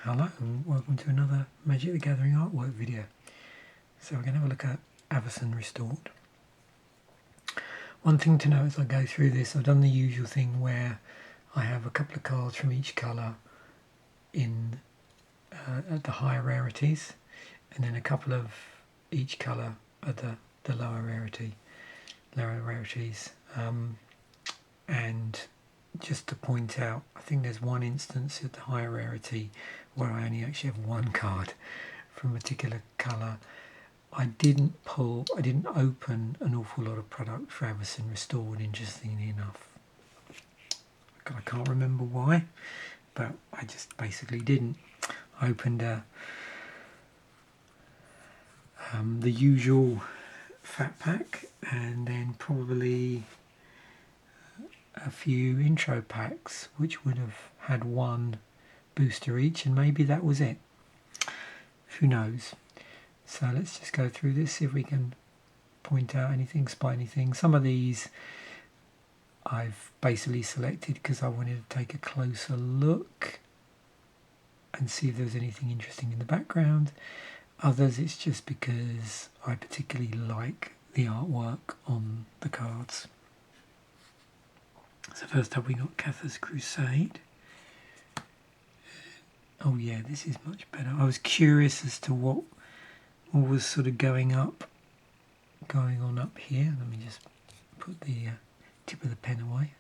Hello and welcome to another Magic the Gathering artwork video. So we're going to have a look at Avacyn Restored. One thing to know as I go through this, I've done the usual thing where I have a couple of cards from each colour in at the higher rarities, and then a couple of each colour at the lower rarities. And just to point out, I think there's one instance at the higher rarity where I only actually have one card from a particular colour. I didn't open an awful lot of product for Avacyn Restored, interestingly enough. I can't remember why, but I just basically didn't. I opened the usual fat pack and then probably a few intro packs which would have had one booster each, and maybe that was it. Who knows? So let's just go through this, see if we can point out anything, spot anything. Some of these I've basically selected because I wanted to take a closer look and see if there was anything interesting in the background. Others it's just because I particularly like the artwork on the cards. So first up we got Cathar's Crusade. Oh yeah, this is much better. I was curious as to what was sort of going on up here. Let me just put the tip of the pen away.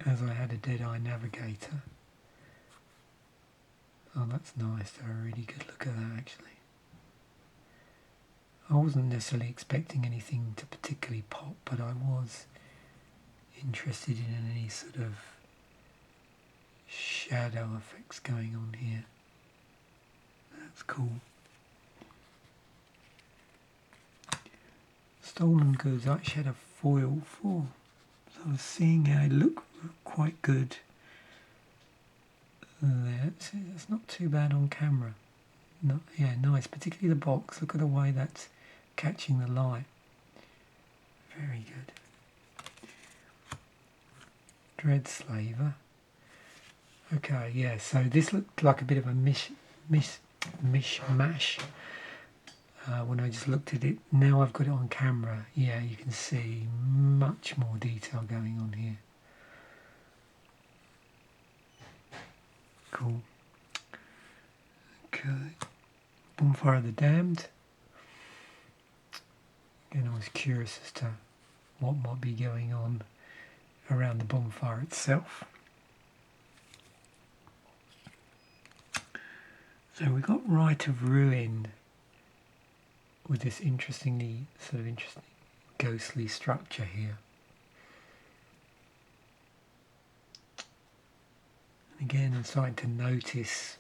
As I had a Deadeye Navigator. Oh, that's nice. To have a really good look at that, actually. I wasn't necessarily expecting anything to particularly pop, but I was interested in any sort of shadow effects going on here. That's cool. Stolen Goods, I actually had a foil for. So I was seeing how it looked quite good there. It's not too bad on camera. No, yeah, nice. Particularly the box. Look at the way that's catching the light. Very good. Dreadslaver. Okay, yeah, so this looked like a bit of a mishmash when I just looked at it. Now I've got it on camera. Yeah, you can see much more detail going on here. Cool. Okay. Bonfire of the Damned. Again, I was curious as to what might be going on around the bonfire itself. So we got Rite of Ruin with this interesting ghostly structure here. And again, I'm starting to notice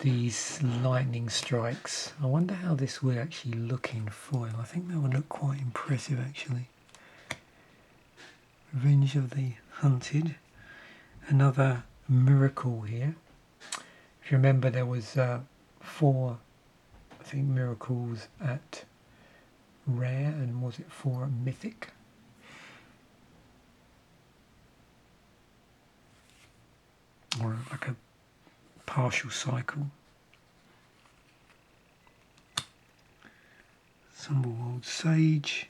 these lightning strikes. I wonder how this would actually look in foil. I think that would look quite impressive, actually. Revenge of the Hunted. Another miracle here. If you remember, there was 4, I think, miracles at rare, and was it 4 at mythic? Or like a partial cycle. Somberwald Sage.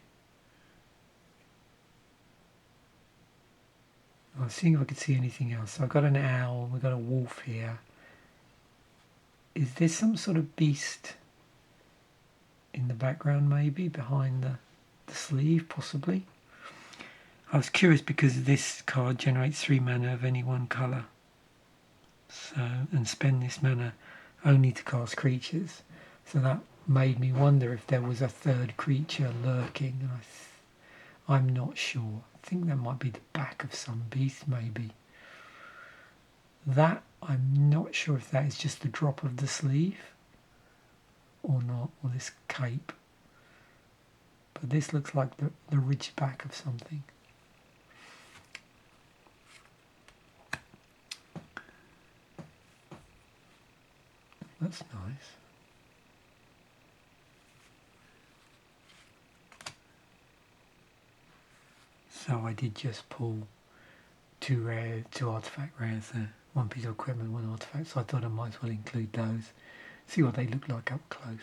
I was seeing if I could see anything else. So I've got an owl, we've got a wolf here. Is there some sort of beast in the background, maybe behind the sleeve, possibly? I was curious because this card generates 3 mana of any one colour. So, and spend this mana only to cast creatures. So that made me wonder if there was a third creature lurking, and I'm not sure. I think that might be the back of some beast, maybe. That, I'm not sure if that is just the drop of the sleeve or not, or this cape. But this looks like the ridge back of something. That's nice. So I did just pull two artifact rares there. One piece of equipment, one artifact, so I thought I might as well include those. See what they look like up close.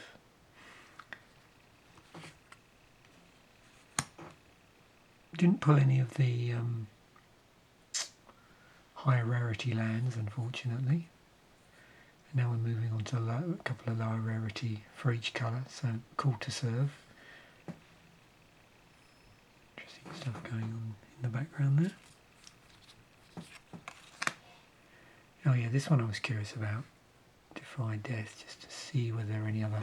Didn't pull any of the higher rarity lands, unfortunately. And now we're moving on to a couple of lower rarity for each colour, so cool to serve. Interesting stuff going on in the background there. Oh yeah, this one I was curious about. Defy Death, just to see whether there are any other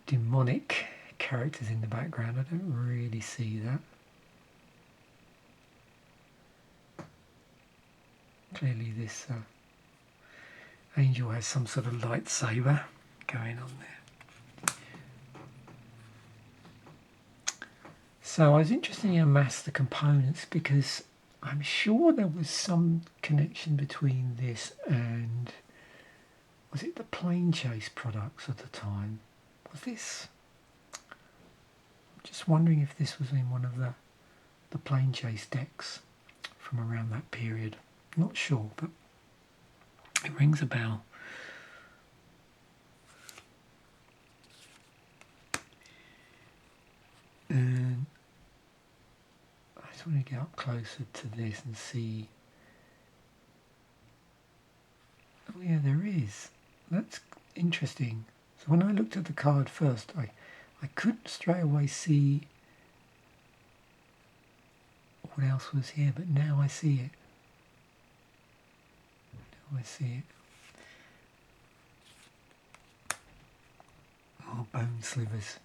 demonic characters in the background. I don't really see that. Clearly this angel has some sort of lightsaber going on there. So I was interested in amass the components because I'm sure there was some connection between this and, was it the Plane Chase products at the time? Was this? I'm just wondering if this was in one of the Plane Chase decks from around that period. Not sure, but it rings a bell. And I just want to get up closer to this and see. Oh yeah, there is. That's interesting. So when I looked at the card first, I couldn't straight away see what else was here, but now I see it. Now I see it. Oh, bone slivers.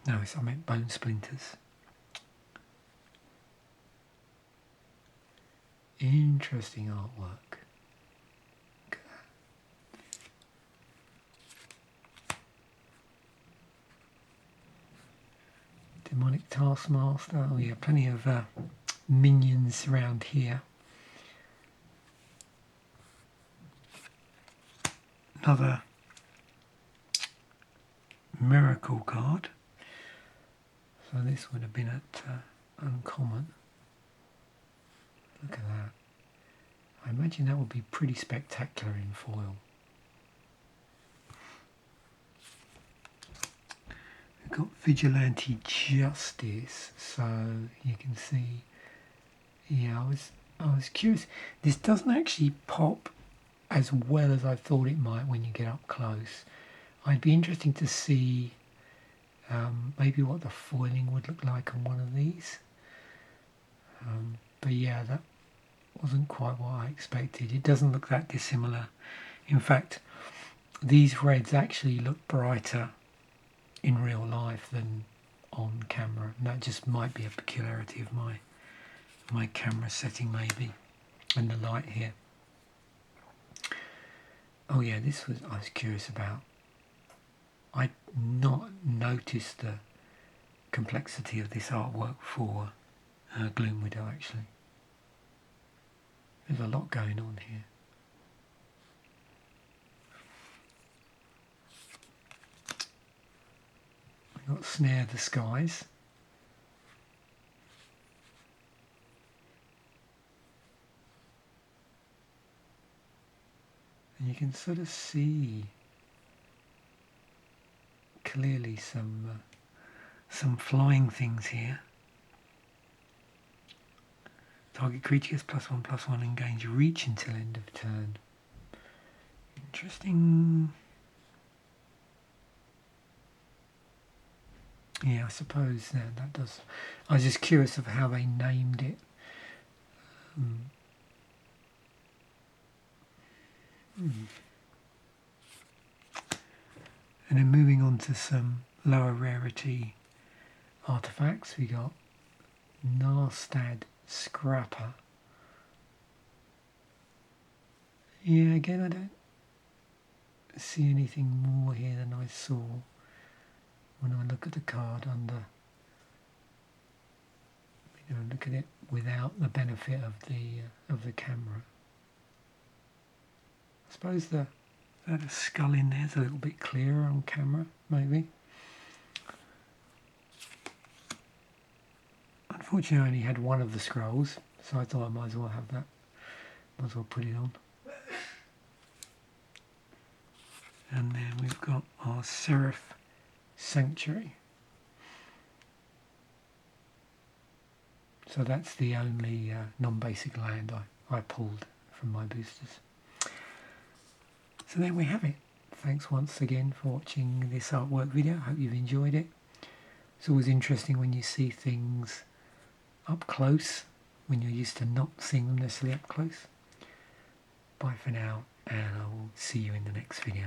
No, I meant bone splinters. Interesting artwork. Look at that. Demonic Taskmaster. Oh yeah, plenty of minions around here. Another miracle card. So this would have been at uncommon. Look at that. I imagine that would be pretty spectacular in foil. We've got Vigilante Justice, so you can see. Yeah, I was curious. This doesn't actually pop as well as I thought it might when you get up close. I'd be interested to see maybe what the foiling would look like on one of these. But yeah, that wasn't quite what I expected. It doesn't look that dissimilar. In fact, these reds actually look brighter in real life than on camera. And that just might be a peculiarity of my camera setting maybe, and the light here. Oh yeah, I was curious about. I'd not noticed the complexity of this artwork for Gloom Widow actually. There's a lot going on here. We've got Snare the Skies. And you can sort of see clearly some flying things here. Target creature gets +1/+1 and gains reach until end of turn. Interesting. Yeah, I suppose that does. I was just curious of how they named it. And then moving on to some lower rarity artifacts, we got Narstad Scrapper. Yeah, again I don't see anything more here than I saw when I look at the card under. Look at it without the benefit of the camera. I suppose that skull in there is a little bit clearer on camera, maybe. Unfortunately I only had one of the scrolls, so I thought I might as well have that. Might as well put it on. And then we've got our Seraph Sanctuary. So that's the only non-basic land I pulled from my boosters. So there we have it. Thanks once again for watching this artwork video. I hope you've enjoyed it. It's always interesting when you see things up close, when you're used to not seeing them necessarily up close. Bye for now, and I will see you in the next video.